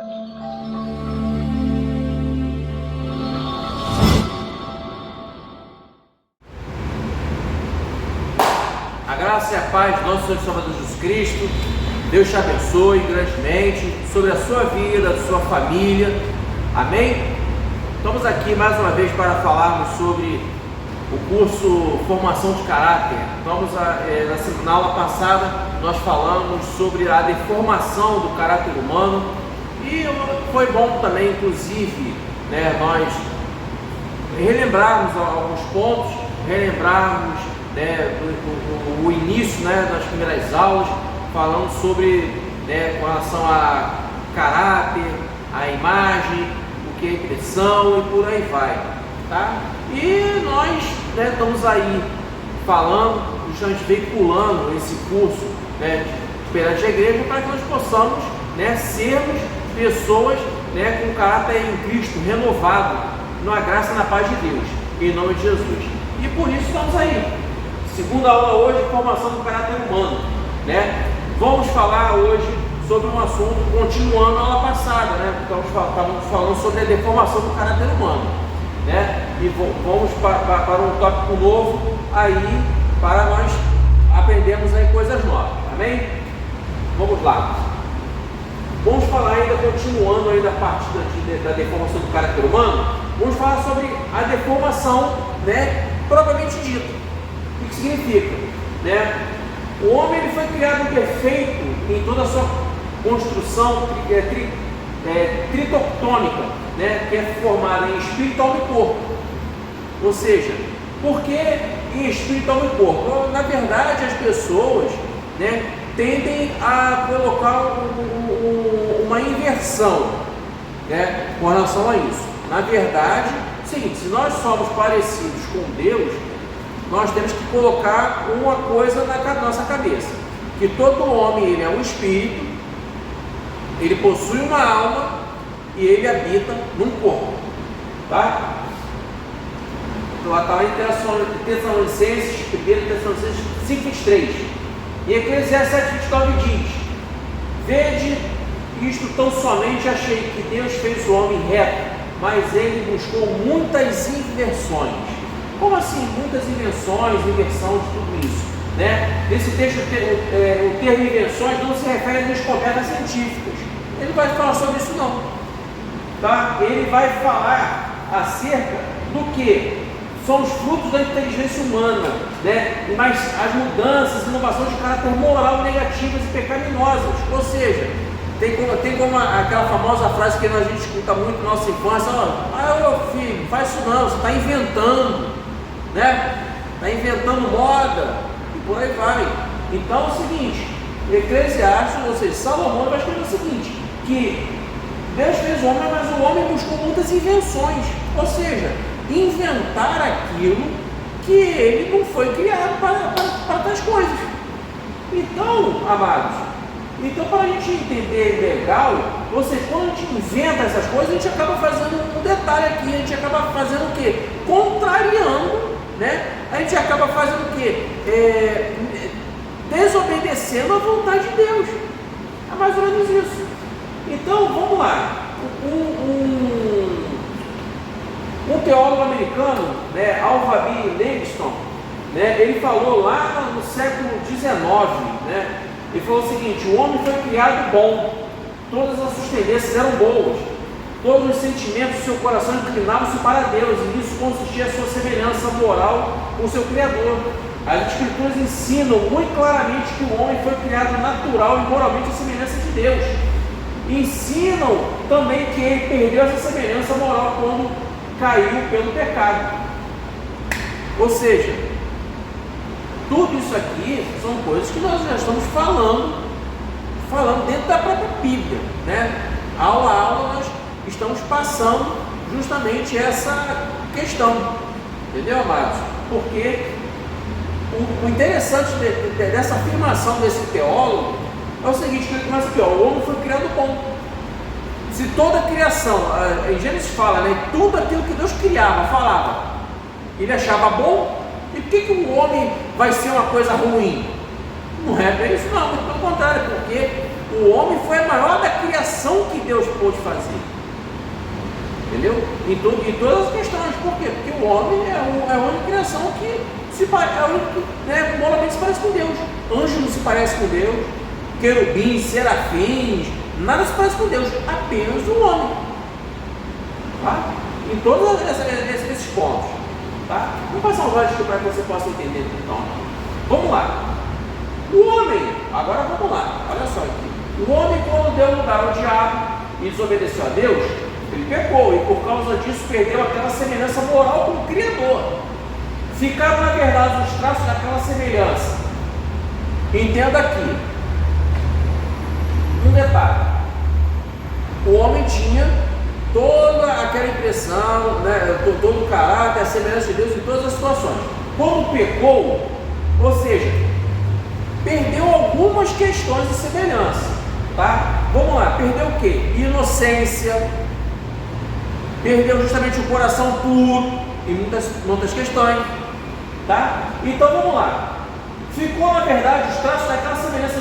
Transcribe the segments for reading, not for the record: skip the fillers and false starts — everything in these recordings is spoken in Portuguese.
A graça e a paz do nosso Senhor e Salvador Jesus Cristo, Deus te abençoe grandemente sobre a sua vida, a sua família, amém? Estamos aqui mais uma vez para falarmos sobre o curso Formação de Caráter. Na aula passada nós falamos sobre a deformação do caráter humano e foi bom também, inclusive, nós relembrarmos alguns pontos, relembrarmos o início das primeiras aulas, falando sobre com relação a caráter, a imagem, o que é impressão e por aí vai, tá? E nós estamos aí falando, justamente veiculando esse curso de Esperança de Igreja, para que nós possamos sermos pessoas com caráter em Cristo, renovado na graça e na paz de Deus, em nome de Jesus. E por isso estamos aí. Segunda aula hoje, formação do caráter humano, Vamos falar hoje sobre um assunto, continuando a aula passada, Estamos falando sobre a deformação do caráter humano, E vamos para um tópico novo aí, para nós aprendermos aí coisas novas, amém? Vamos lá. Vamos falar ainda, continuando aí da parte da deformação do caráter humano, vamos falar sobre a deformação, propriamente dita. O que significa? O homem ele foi criado perfeito em toda a sua construção tritoctônica, que é formada em espírito, alma e corpo. Ou seja, por que em espírito, alma e corpo? Na verdade, as pessoas tendem a colocar uma inversão com relação a isso. Na verdade, é o seguinte: se nós somos parecidos com Deus, nós temos que colocar uma coisa na nossa cabeça, que todo homem ele é um espírito, ele possui uma alma e ele habita num corpo, tá? Então está lá em Tessalonicenses 5:23, e Eclesiastes 7:29 diz: vede isto tão somente, achei que Deus fez o homem reto, mas ele buscou muitas inversões. Como assim? Muitas invenção de tudo isso, Nesse texto, o termo invenções não se refere a descobertas científicas. Ele não vai falar sobre isso não, tá? Ele vai falar acerca do que são os frutos da inteligência humana, mas as mudanças, inovações de caráter moral negativas e pecaminosas. Ou seja, tem como aquela famosa frase que a gente escuta muito na nossa infância: meu filho, faz isso não, você está inventando, está inventando moda e por aí vai. Então é o seguinte, Eclesiastes, ou seja, Salomão vai escrever o seguinte, que Deus fez o homem, mas o homem buscou muitas invenções, ou seja, inventar aquilo que ele não foi criado para tais coisas. Então, amados, para a gente entender legal, ou seja, quando a gente inventa essas coisas, a gente acaba fazendo um detalhe aqui, a gente acaba fazendo o quê? Contrariando, a gente acaba fazendo o quê? Desobedecendo a vontade de Deus. É mais ou menos isso. Então, vamos lá. Um teólogo americano, Alva B. Langston, ele falou lá no século XIX, ele falou o seguinte: o homem foi criado bom, todas as suas tendências eram boas, todos os sentimentos do seu coração inclinavam-se para Deus, e nisso consistia a sua semelhança moral com o seu Criador. As Escrituras ensinam muito claramente que o homem foi criado natural e moralmente à semelhança de Deus. Ensinam também que ele perdeu essa semelhança moral quando caiu pelo pecado. Ou seja, tudo isso aqui são coisas que nós já estamos falando dentro da própria Bíblia, Aula a aula nós estamos passando justamente essa questão, entendeu, amados? Porque o interessante dessa afirmação desse teólogo é o seguinte, que ele começa aqui, o homem foi criado bom. Se toda a criação, em Gênesis fala, tudo aquilo que Deus criava, falava, ele achava bom, e por que o homem vai ser uma coisa ruim? Não é bem isso não, muito pelo contrário, porque o homem foi a maior da criação que Deus pôde fazer. Entendeu? Em todas as questões. Por quê? Porque o homem é a única criação que é a única que, né, moralmente se parece com Deus. Anjo não se parece com Deus, querubins, serafins, nada se parece com Deus, apenas o homem. Tá? Em todos esses pontos. Tá? Vamos passar um slide aqui para que você possa entender. Então, vamos lá. O homem, agora vamos lá, olha só aqui. O homem, quando deu lugar ao diabo e desobedeceu a Deus, ele pecou e por causa disso perdeu aquela semelhança moral com o Criador. Ficaram, na verdade, os traços daquela semelhança. Entenda aqui um detalhe: o homem tinha toda aquela impressão, né, todo o caráter, a semelhança de Deus em todas as situações. Quando pecou, ou seja, perdeu algumas questões de semelhança, tá? Vamos lá, perdeu o quê? Inocência, perdeu justamente o coração puro em muitas questões, tá? Então vamos lá, ficou na verdade os traços daquela semelhança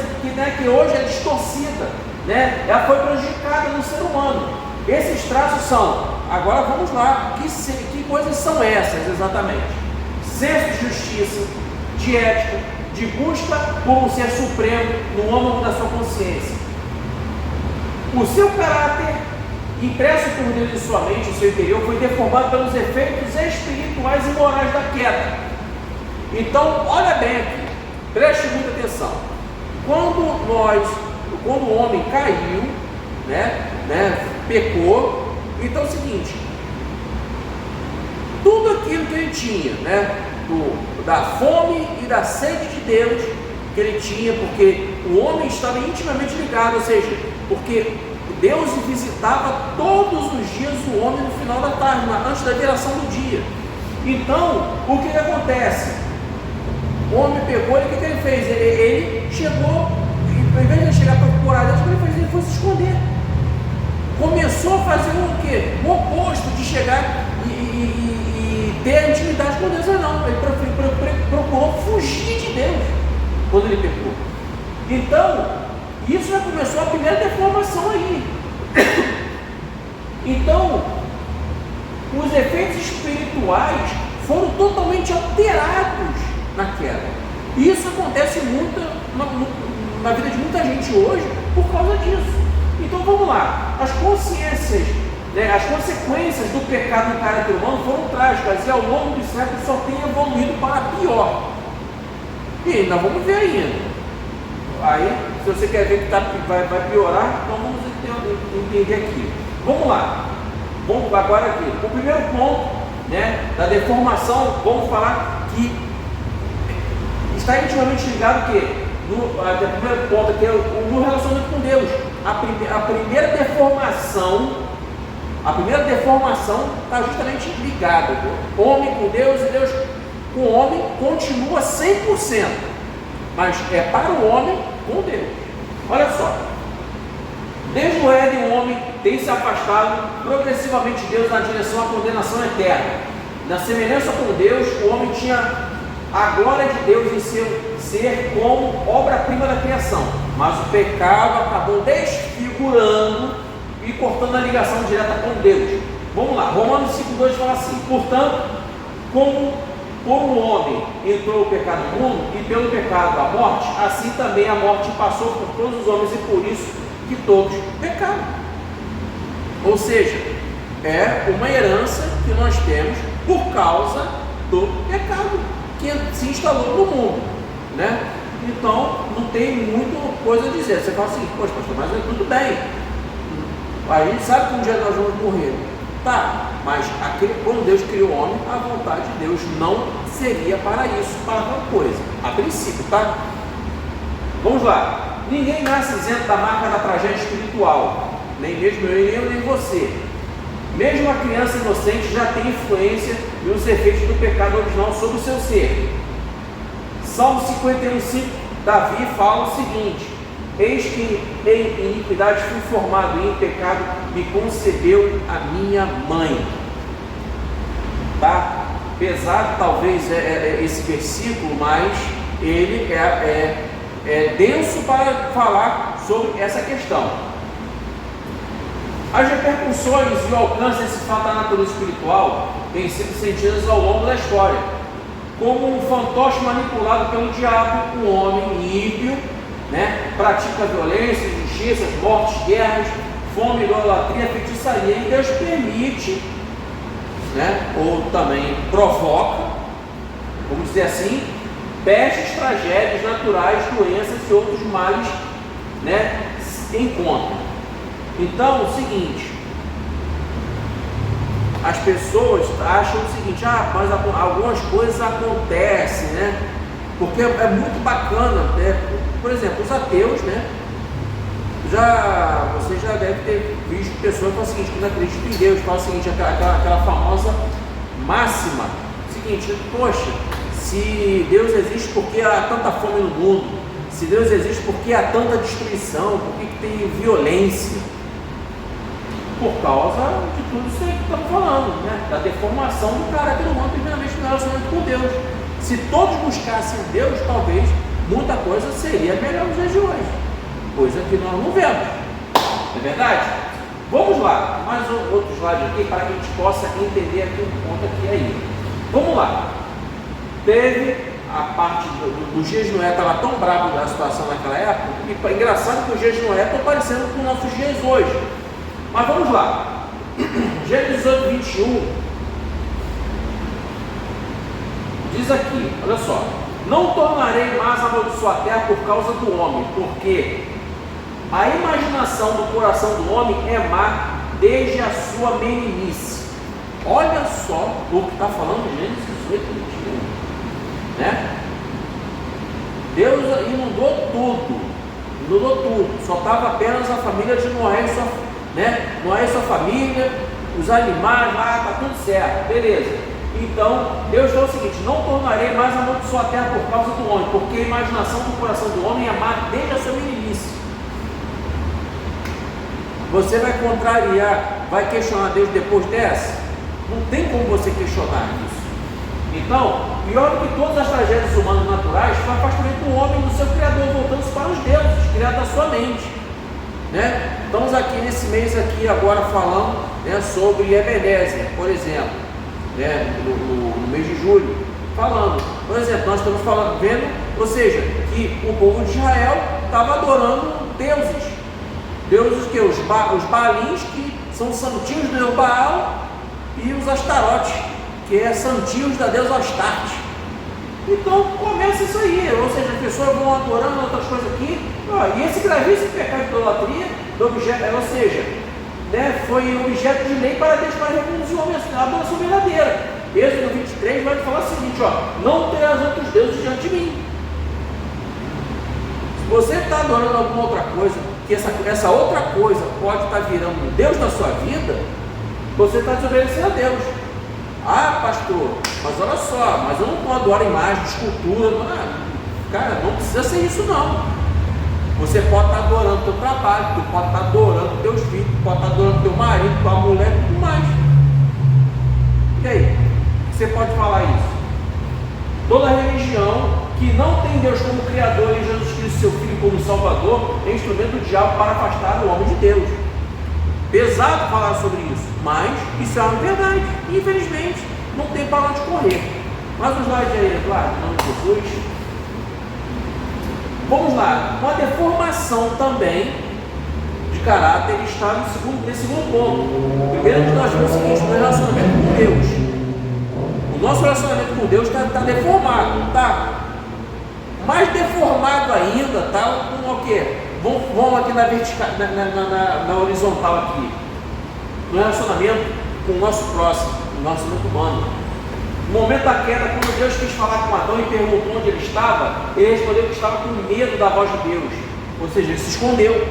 que hoje é distorcida, né? Ela foi prejudicada no ser humano. Esses traços são, agora vamos lá, que coisas são essas exatamente? Senso de justiça, de ética, de busca por um ser supremo no âmago da sua consciência. O seu caráter, impresso por Deus em sua mente, o seu interior, foi deformado pelos efeitos espirituais e morais da queda. Então, olha bem aqui, preste muita atenção. Quando o homem caiu, pecou, então é o seguinte: tudo aquilo que ele tinha, da fome e da sede de Deus que ele tinha, porque o homem estava intimamente ligado, ou seja, porque Deus visitava todos os dias o homem no final da tarde, antes da viração do dia. Então, o que acontece? O homem pegou e o que ele fez? Ele chegou, ao invés de chegar para procurar Deus, o que ele fez? Ele foi se esconder. Começou a fazer o quê? O oposto de chegar e ter a intimidade com Deus. Não, ele procurou fugir de Deus quando ele pecou. Então, isso já começou a primeira deformação aí. Então, os efeitos espirituais foram totalmente alterados na queda. E isso acontece muito na vida de muita gente hoje por causa disso. Então vamos lá, as consequências do pecado no caráter humano foram trágicas e ao longo dos séculos só tem evoluído para pior. E ainda vamos ver ainda. Aí, se você quer ver que vai piorar, então vamos entender aqui. Vamos lá. Vamos agora aqui. O primeiro ponto, da deformação, vamos falar que está intimamente ligado o quê? O primeiro ponto aqui é no relacionamento com Deus. A primeira deformação está justamente ligada. Homem com Deus e Deus com o homem continua 100%, mas é para o homem com Deus. Olha só, desde o Éden o homem tem se afastado progressivamente de Deus na direção à condenação eterna. Na semelhança com Deus, o homem tinha a glória de Deus em ser como obra-prima da criação, mas o pecado acabou desfigurando e cortando a ligação direta com Deus. Vamos lá, Romanos 5,2 fala assim: portanto, como por um homem entrou o pecado no mundo, e pelo pecado a morte, assim também a morte passou por todos os homens, e por isso que todos pecaram. Ou seja, é uma herança que nós temos por causa do pecado que se instalou no mundo, Então, não tem muita coisa a dizer. Você fala assim: poxa, pastor, mas é tudo bem, a gente sabe que um dia nós vamos morrer. Tá, mas quando Deus criou o homem, a vontade de Deus não seria para isso, para tal coisa, a princípio, tá? Vamos lá. Ninguém nasce isento da marca da tragédia espiritual, nem mesmo eu, nem você. Mesmo a criança inocente já tem influência e os efeitos do pecado original sobre o seu ser. Salmo 51,5, Davi fala o seguinte: eis que em iniquidade fui formado, e em pecado me concebeu a minha mãe. Tá? Pesado talvez esse versículo, mas ele é denso para falar sobre essa questão. As repercussões e o alcance desse fato da natureza espiritual têm sido sentidas ao longo da história, como um fantoche manipulado pelo diabo, um homem ímpio, né, pratica violência, injustiças, mortes, guerras, fome, idolatria, feitiçaria, e Deus permite, né, ou também provoca, vamos dizer assim, pestes, tragédias naturais, doenças e outros males, né, encontram. Então, o seguinte, as pessoas acham o seguinte, mas algumas coisas acontecem, né? Porque é muito bacana, né? Por exemplo, os ateus, né? Você já deve ter visto pessoas que falam o seguinte, que não acreditam em Deus, falam o seguinte, aquela famosa máxima, seguinte, poxa, se Deus existe, por que há tanta fome no mundo? Se Deus existe, por que há tanta destruição? Por que tem violência? Por causa de tudo isso aí que estamos falando, né? Da deformação do caráter humano, primeiramente no relacionamento com Deus. Se todos buscassem Deus, talvez muita coisa seria melhor nos dias de hoje, coisa que nós não vemos, não é verdade? Vamos lá, mais outro slide aqui para que a gente possa entender aqui um ponto aqui aí. Vamos lá. Teve a parte dos dias de Noé, estava tão bravo da situação naquela época, e é engraçado que os dias de Noé estão parecendo com os nossos dias hoje. Mas vamos lá, Gênesis 18, 21, diz aqui, olha só, não tornarei mais a amaldiçoar a terra por causa do homem, porque a imaginação do coração do homem é má desde a sua meninice. Olha só o que está falando Gênesis 18, 21, né? Deus inundou tudo, só estava apenas a família de Noé e sua né? Noé e sua família, os animais lá, está tudo certo, beleza. Então, Deus falou o seguinte: não tornarei mais a amaldiçoar a terra por causa do homem, porque a imaginação do coração do homem é má desde a sua meninice. Você vai contrariar, vai questionar Deus depois dessa? Não tem como você questionar isso. Então, pior do que todas as tragédias humanas naturais foi o afastamento do homem do seu Criador, voltando-se para os deuses, criados da sua mente. Né? Estamos aqui nesse mês aqui agora falando, né, sobre Ebenezer, por exemplo, né, no mês de julho, falando, por exemplo, nós estamos falando, vendo, ou seja, que o povo de Israel estava adorando deuses que os Baalins, que são santinhos do Deus Baal, e os Astarotes, que é santinhos da deusa Astarte. Então começa isso aí, ou seja, as pessoas vão adorando outras coisas aqui, e esse gravíssimo pecado de idolatria, ou seja, né, foi objeto de lei para Deus, para reproduzir a adoração verdadeira. Êxodo 23 vai falar o seguinte: não terás outros deuses diante de mim. Se você está adorando alguma outra coisa, que essa outra coisa pode estar virando um Deus na sua vida, você está desobedecendo a Deus. Pastor, mas olha só, mas eu não posso adorar imagem de escultura. Cara, não precisa ser isso não. Você pode estar adorando o teu trabalho, tu pode estar adorando os teus filhos, tu pode estar adorando o teu marido, tua mulher e tudo mais. E aí? Você pode falar isso? Toda religião que não tem Deus como Criador e Jesus Cristo, seu Filho, como Salvador, é instrumento do diabo para afastar o homem de Deus. Pesado falar sobre isso, mas isso é uma verdade. Infelizmente, não tem para onde correr. Mais um slide aí, Eduardo, em nome de Jesus. Vamos lá, uma deformação também de caráter está nesse segundo ponto. Primeiro, nós vemos o seguinte: no relacionamento com Deus, o nosso relacionamento com Deus está deformado, está mais deformado ainda, tá? Com o quê? Vamos aqui na vertical, na horizontal aqui, no relacionamento com o nosso próximo, o nosso relacionamento humano. No momento da queda, quando Deus quis falar com Adão e perguntou onde ele estava, ele respondeu que estava com medo da voz de Deus, ou seja, ele se escondeu.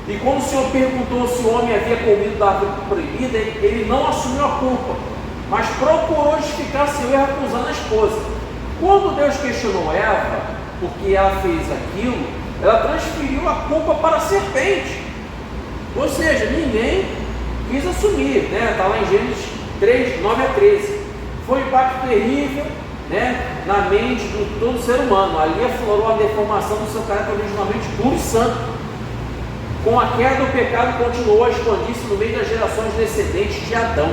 E quando o Senhor perguntou se o homem havia comido da árvore proibida, ele não assumiu a culpa, mas procurou justificar seu erro acusando a esposa. Quando Deus questionou Eva, porque ela fez aquilo, ela transferiu a culpa para a serpente. Ou seja, ninguém quis assumir, né? Está lá em Gênesis 3, 9 a 13. Foi um impacto terrível, né, na mente de todo ser humano. Ali aflorou a deformação do seu caráter originalmente puro e santo. Com a queda, o pecado continuou a expandir-se no meio das gerações descendentes de Adão.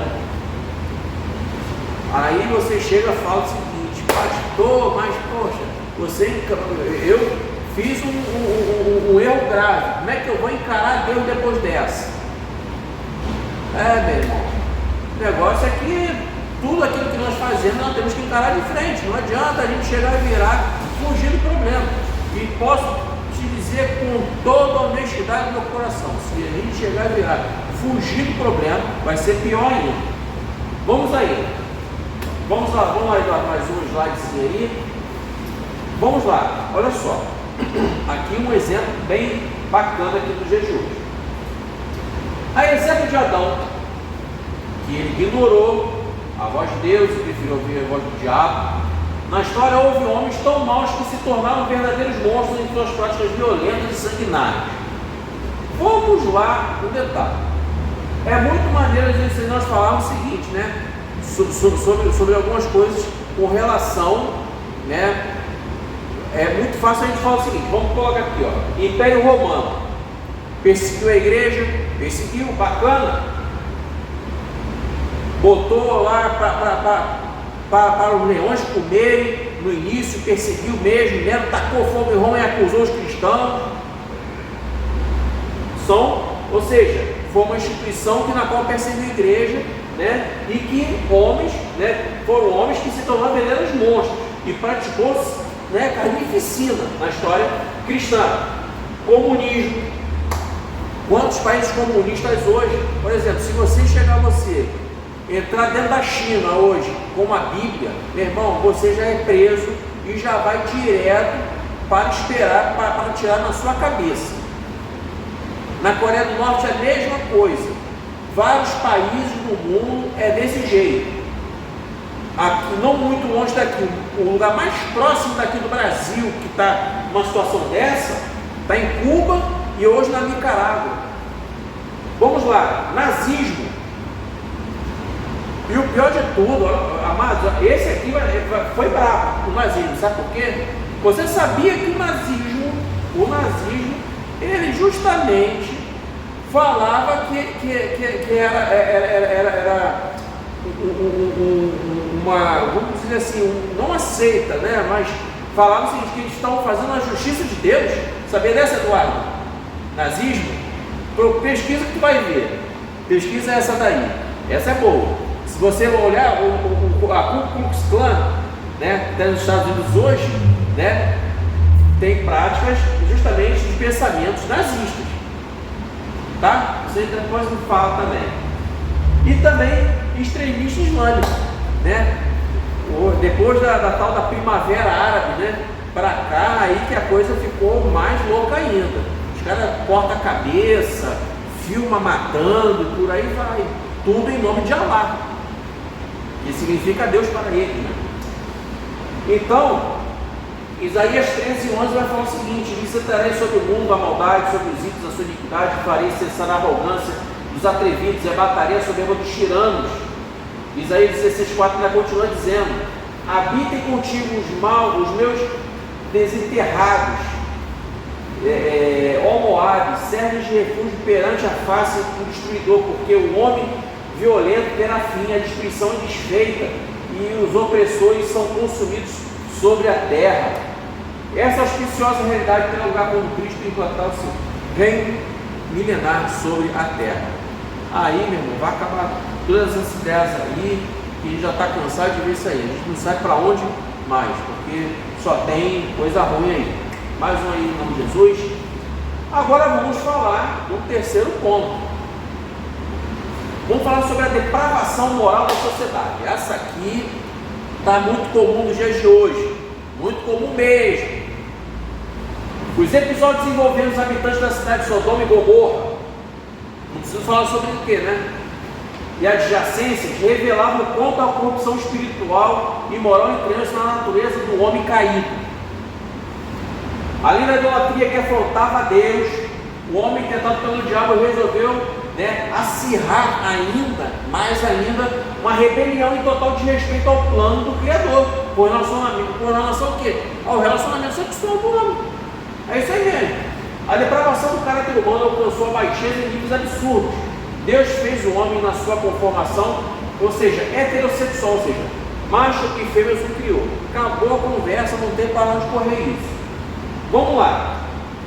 Aí você chega e fala o seguinte: pastor, mas poxa, eu fiz um erro grave, como é que eu vou encarar Deus depois dessa? Meu irmão, o negócio é que tudo aquilo que nós fazemos nós temos que encarar de frente. Não adianta a gente chegar e virar, fugir do problema. E posso te dizer com toda a honestidade do meu coração, se a gente chegar e virar, fugir do problema, vai ser pior ainda. Vamos aí. Vamos lá mais um slidezinho aí. Vamos lá, olha só. Aqui um exemplo bem bacana aqui do dia de hoje. A exemplo de Adão, que ele ignorou a voz de Deus e preferiu ouvir a voz do diabo. Na história houve homens tão maus que se tornaram verdadeiros monstros em suas práticas violentas e sanguinárias. Vamos lá no detalhe. É muito maneiro às vezes nós falarmos o seguinte, né? Sobre algumas coisas com relação, né? É muito fácil a gente falar o seguinte, vamos colocar aqui, ó. Império Romano perseguiu a igreja, perseguiu, bacana, botou lá para os leões comerem no início, perseguiu mesmo, Nero tacou fogo em Roma e acusou os cristãos. Ou seja, foi uma instituição na qual perseguiu a igreja, né? E que homens, né, foram homens que se tornaram verdadeiros monstros e praticou, né, carnificina na história cristã. Comunismo. Quantos países comunistas hoje, por exemplo, se você entrar dentro da China hoje com uma Bíblia, meu irmão, você já é preso e já vai direto para esperar, para tirar na sua cabeça. Na Coreia do Norte é a mesma coisa. Vários países no mundo é desse jeito. Aqui, não muito longe daqui, o lugar mais próximo daqui do Brasil que está numa situação dessa, está em Cuba e hoje na Nicarágua. Vamos lá, nazismo. E o pior de tudo, amados, esse aqui foi bravo, o nazismo, sabe por quê? Você sabia que o nazismo, ele justamente falava que era uma, vamos dizer assim, não uma seita, né? Mas falava o seguinte, que eles estavam fazendo a justiça de Deus. Sabia dessa, Eduardo? Nazismo? Pesquisa que tu vai ver. Pesquisa essa daí. Essa é boa. Se você olhar a Ku Klux Klan, né, que está nos Estados Unidos hoje, né, tem práticas justamente de pensamentos nazistas. Tá? Você depois me fala também. E também extremista islâmico, né? Depois da tal da primavera árabe, né? Para cá, aí que a coisa ficou mais louca ainda. Os caras cortam a cabeça, filma matando, por aí vai. Tudo em nome de Alá, que significa Deus para ele, né? Então, Isaías 13:11 vai falar o seguinte: visitarei sobre o mundo a maldade, sobre os ímpios a sua iniquidade, farei cessar a arrogância dos atrevidos, abatarei a soberba dos tiranos. Isaías 16:4 ainda continua dizendo: habitem contigo os meus desenterrados, ó Moabe, servos de refúgio perante a face do destruidor, porque o homem violento terá fim, a destruição é desfeita, e os opressores são consumidos sobre a terra. Essa auspiciosa realidade terá lugar quando Cristo implantar o seu reino milenar sobre a terra. Aí, meu irmão, vai acabar todas essas ideias aí, que a gente já está cansado de ver isso aí. A gente não sabe para onde mais, porque só tem coisa ruim aí. Mais um aí, em nome de Jesus. Agora vamos falar do terceiro ponto. Vamos falar sobre a depravação moral da sociedade. Essa aqui está muito comum nos dias de hoje, muito comum mesmo. Os episódios envolvendo os habitantes da cidade de Sodoma e Gomorra, não preciso falar sobre o que, né? E adjacências revelavam o quanto a corrupção espiritual e moral entranha na natureza do homem caído. Além da idolatria que afrontava a Deus, o homem tentado pelo diabo resolveu, né, acirrar mais ainda, uma rebelião em total desrespeito ao plano do Criador, com relação ao quê? Ao relacionamento sexual do homem. É isso aí mesmo. A depravação do caráter humano alcançou a baixeza em níveis absurdos. Deus fez o homem na sua conformação, ou seja, heterossexual, ou seja, macho e fêmea se criou. Acabou a conversa, não tem para onde correr isso. Vamos lá.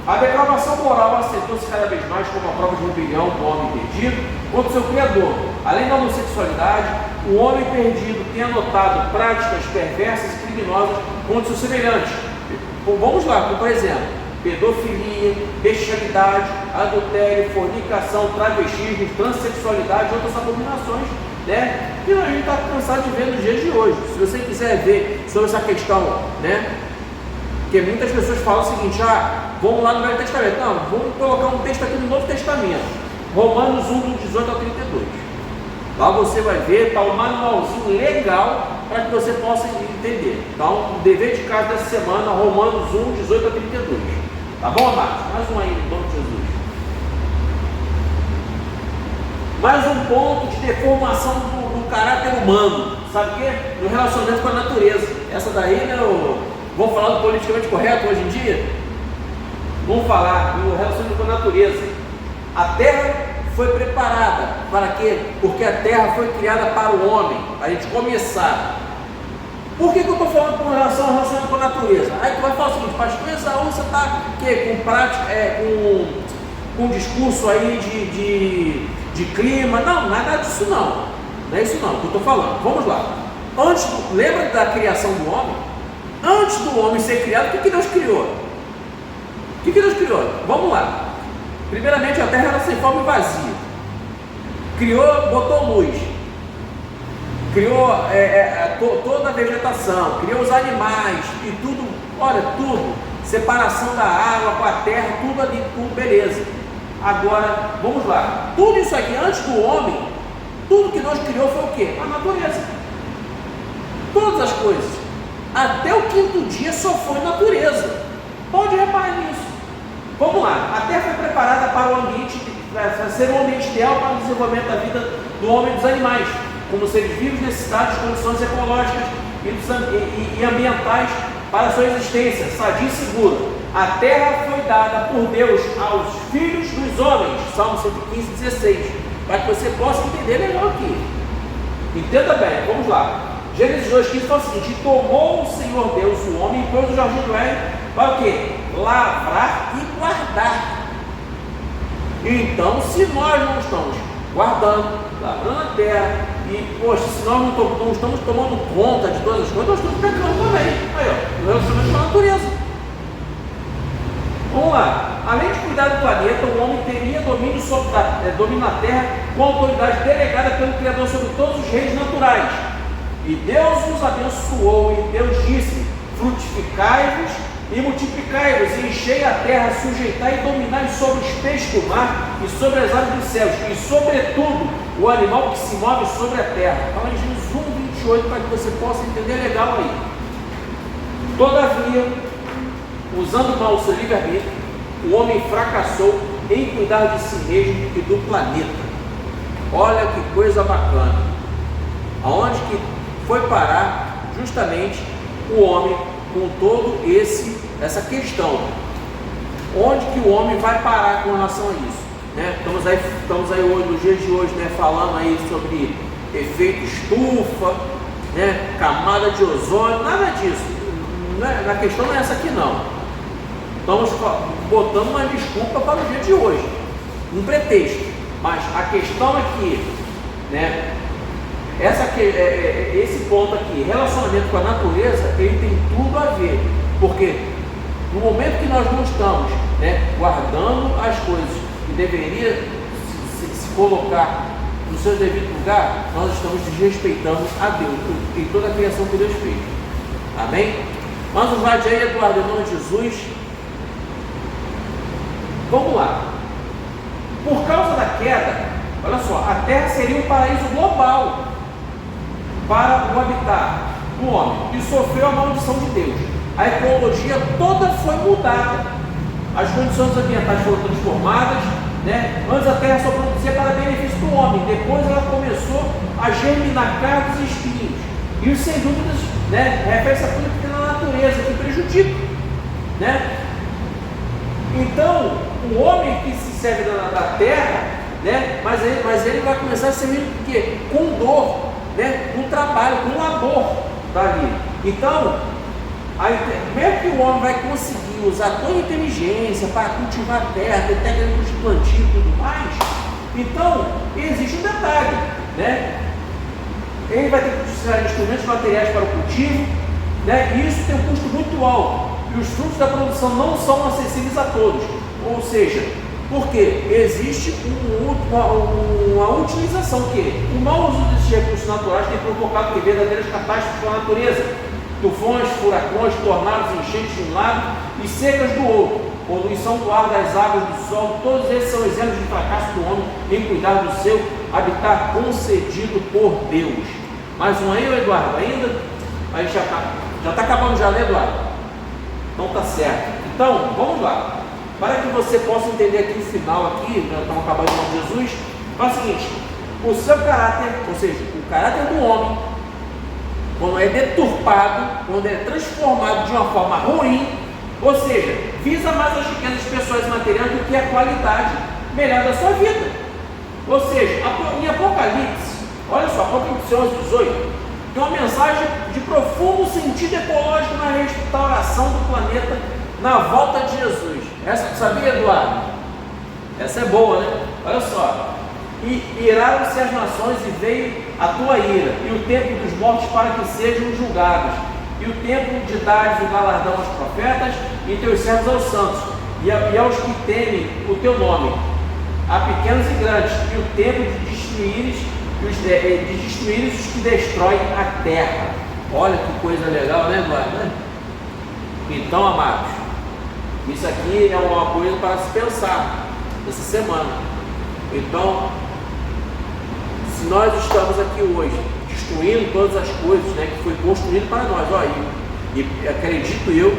A depravação moral acentuou-se cada vez mais como a prova de rebelião do homem perdido contra o seu Criador. Além da homossexualidade, o homem perdido tem adotado práticas perversas e criminosas contra seus semelhantes. Vamos lá, como por exemplo, pedofilia, bestialidade, adultério, fornicação, travestismo, transexualidade e outras abominações, né? Que a gente está cansado de ver nos dias de hoje. Se você quiser ver sobre essa questão, né? Porque muitas pessoas falam o seguinte: vamos lá no Velho Testamento. Não, vamos colocar um texto aqui no Novo Testamento, Romanos 1, do 18 ao 32. Lá você vai ver, está um manualzinho legal para que você possa entender. Então, o dever de casa dessa semana, Romanos 1, 18 a 32. Tá bom, amados? Mais um aí, em nome de Jesus. Mais um ponto de deformação do caráter humano. Sabe o quê? No relacionamento com a natureza. Essa daí, né, vamos falar do politicamente correto hoje em dia? Vamos falar do relacionamento com a natureza. A terra foi preparada para quê? Porque a terra foi criada para o homem, para a gente começar. Por que eu estou falando com relação ao relacionamento com a natureza? Aí tu vai falar o seguinte: pastor Esaú, você está com prática, com discurso aí de clima? Não, nada disso não. Não é isso não que eu estou falando. Vamos lá. Lembra da criação do homem? Antes do homem ser criado, o que Deus criou? O que Deus criou? Vamos lá. Primeiramente, a terra era sem forma e vazia. Criou, botou luz. Criou toda a vegetação. Criou os animais e tudo. Olha, tudo. Separação da água com a terra, tudo ali, tudo beleza. Agora, vamos lá. Tudo isso aqui, antes do homem, tudo que Deus criou foi o quê? A natureza. Todas as coisas. Até o quinto dia só foi natureza. Pode reparar nisso. Vamos lá. A terra foi preparada para o ambiente, para ser um ambiente ideal para o desenvolvimento da vida do homem e dos animais, como seres vivos necessitados de condições ecológicas e ambientais para a sua existência sadia e segura. A terra foi dada por Deus aos filhos dos homens, Salmo 115, 16, para que você possa entender melhor aqui. Entenda bem, vamos lá. Gênesis 2,15 fala o seguinte: e tomou o Senhor Deus o homem e pôs o jardim do Éden para o quê? Lavrar e guardar. Então, se nós não estamos guardando, lavrando a terra, e, poxa, se nós não estamos tomando conta de todas as coisas, nós estamos pecando também. Aí, ó, o relacionamento com a natureza. Vamos lá. Além de cuidar do planeta, o homem teria domínio a terra com a autoridade delegada pelo Criador sobre todos os reis naturais. E Deus nos abençoou, e Deus disse: frutificai-vos e multiplicai-vos, e enchei a terra, sujeitai e dominai sobre os peixes do mar e sobre as aves dos céus, e sobretudo o animal que se move sobre a terra. Fala em Gênesis 1:28 para que você possa entender legal aí. Todavia, usando mal o seu livre-arbítrio, o homem fracassou em cuidar de si mesmo e do planeta. Olha que coisa bacana. Aonde que foi parar justamente o homem com todo essa questão? Onde que o homem vai parar com relação a isso? Né? Estamos aí hoje, nos dias de hoje, né, falando aí sobre efeito estufa, né, camada de ozônio, nada disso. A questão não é essa aqui não. Estamos botando uma desculpa para o dia de hoje, um pretexto. Mas a questão aqui, né, esse ponto aqui, relacionamento com a natureza, ele tem tudo a ver, porque no momento que nós não estamos, né, guardando as coisas que deveria se colocar no seu devido lugar, nós estamos desrespeitando a Deus e toda a criação que Deus fez. Amém? Manda um slide aí, Eduardo, em nome de Jesus. Vamos lá. Por causa da queda, olha só, a terra seria um paraíso global para o habitat do homem, e sofreu a maldição de Deus. A ecologia toda foi mudada, as condições ambientais foram transformadas, né? Antes a terra só produzia para benefício do homem, depois ela começou a germinar cardos e espinhos, e isso sem dúvidas, né, refere-se a tudo que tem na natureza, que prejudica, né? Então o homem que se serve da terra, né? Mas ele vai começar a servir com quê? Com dor, né? Com trabalho, com labor dali. Então, como é que o homem vai conseguir usar toda a inteligência para cultivar a terra, ter técnicas de plantio e tudo mais? Então, existe um detalhe, né? Ele vai ter que utilizar instrumentos materiais para o cultivo, né? E isso tem um custo muito alto. E os frutos da produção não são acessíveis a todos. Ou seja, porque existe uma utilização que o mau uso desses recursos naturais tem provocado verdadeiras catástrofes com a natureza. Tufões, furacões, tornados, enchentes de um lado e secas do outro, poluição do ar, das águas, do sol, todos esses são exemplos de fracasso do homem em cuidar do seu habitat concedido por Deus. Mais um aí, Eduardo, ainda? Aí já está acabando já, né, Eduardo? Então tá certo. Então, vamos lá. Para que você possa entender aqui o final aqui, já estamos acabando em nome de Jesus, é o seguinte, o seu caráter, ou seja, o caráter do homem, quando é deturpado, quando é transformado de uma forma ruim, ou seja, visa mais as riquezas pessoais e materiais do que a qualidade melhor da sua vida. Ou seja, em Apocalipse, olha só, Apocalipse 11:18, tem uma mensagem de profundo sentido ecológico na restauração do planeta na volta de Jesus. Essa tu sabia, Eduardo? Essa é boa, né? Olha só. E iraram-se as nações e veio a tua ira, e o tempo dos mortos para que sejam julgados, e o tempo de dares o galardão aos profetas e teus servos aos santos, e aos que temem o teu nome, a pequenos e grandes, e o tempo de destruíres os que destroem a terra. Olha que coisa legal, né, Eduardo? Então, amados, isso aqui é uma coisa para se pensar essa semana. Então, se nós estamos aqui hoje destruindo todas as coisas, né, que foi construído para nós, ó, e acredito eu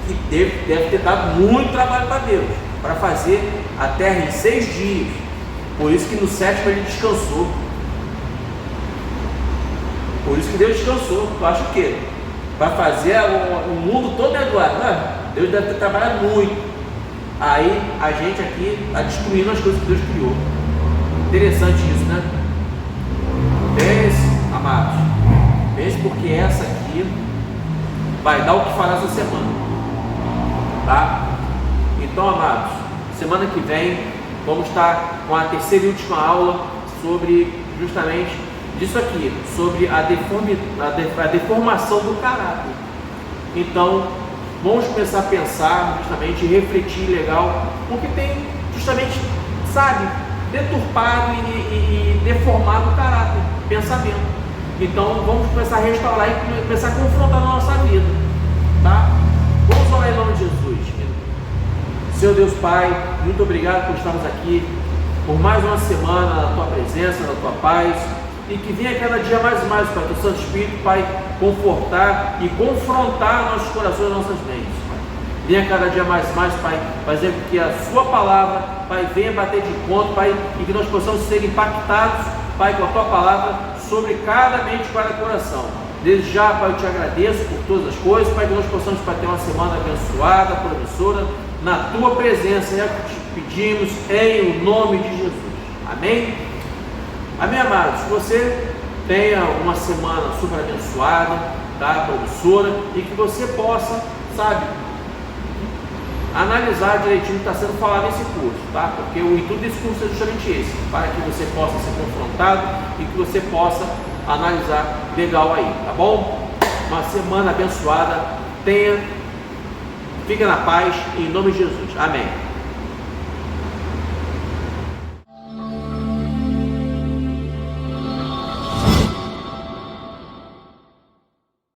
que deve ter dado muito trabalho para Deus, para fazer a terra em 6 dias. Por isso que no 7º ele descansou. Por isso que Deus descansou. Tu acha o quê? Para fazer o mundo todo, Eduardo? Deus deve ter trabalhado muito. Aí a gente aqui está destruindo as coisas que Deus criou. Interessante isso, né? Pense, amados, pense, porque essa aqui vai dar o que falar essa semana, tá? Então, amados, semana que vem vamos estar com a terceira e última aula sobre justamente disso aqui, sobre a deformação do caráter. Então, vamos começar a pensar justamente, refletir legal, porque tem justamente, sabe, deturpado e deformado o caráter, pensamento. Então vamos começar a restaurar e começar a confrontar na nossa vida, tá? Vamos orar em nome de Jesus. Senhor Deus Pai, muito obrigado por estarmos aqui, por mais uma semana na Tua presença, na Tua paz, e que venha cada dia mais e mais, Pai, que o Santo Espírito, Pai, confortar e confrontar nossos corações e nossas mentes, Pai. Venha cada dia mais e mais, Pai, fazer com que a Sua palavra, Pai, venha bater de encontro, Pai, e que nós possamos ser impactados, Pai, com a Tua palavra sobre cada mente e cada coração. Desde já, Pai, eu te agradeço por todas as coisas, Pai, que nós possamos, Pai, ter uma semana abençoada, promissora, na Tua presença, é o que te pedimos, em o nome de Jesus. Amém? Amém, amados? Que você tenha uma semana super abençoada, tá? Promissora, e que você possa, sabe, analisar direitinho o que está sendo falado nesse curso, tá? Porque o intuito desse curso é justamente esse, para que você possa ser confrontado e que você possa analisar legal aí, tá bom? Uma semana abençoada, fica na paz, em nome de Jesus, amém.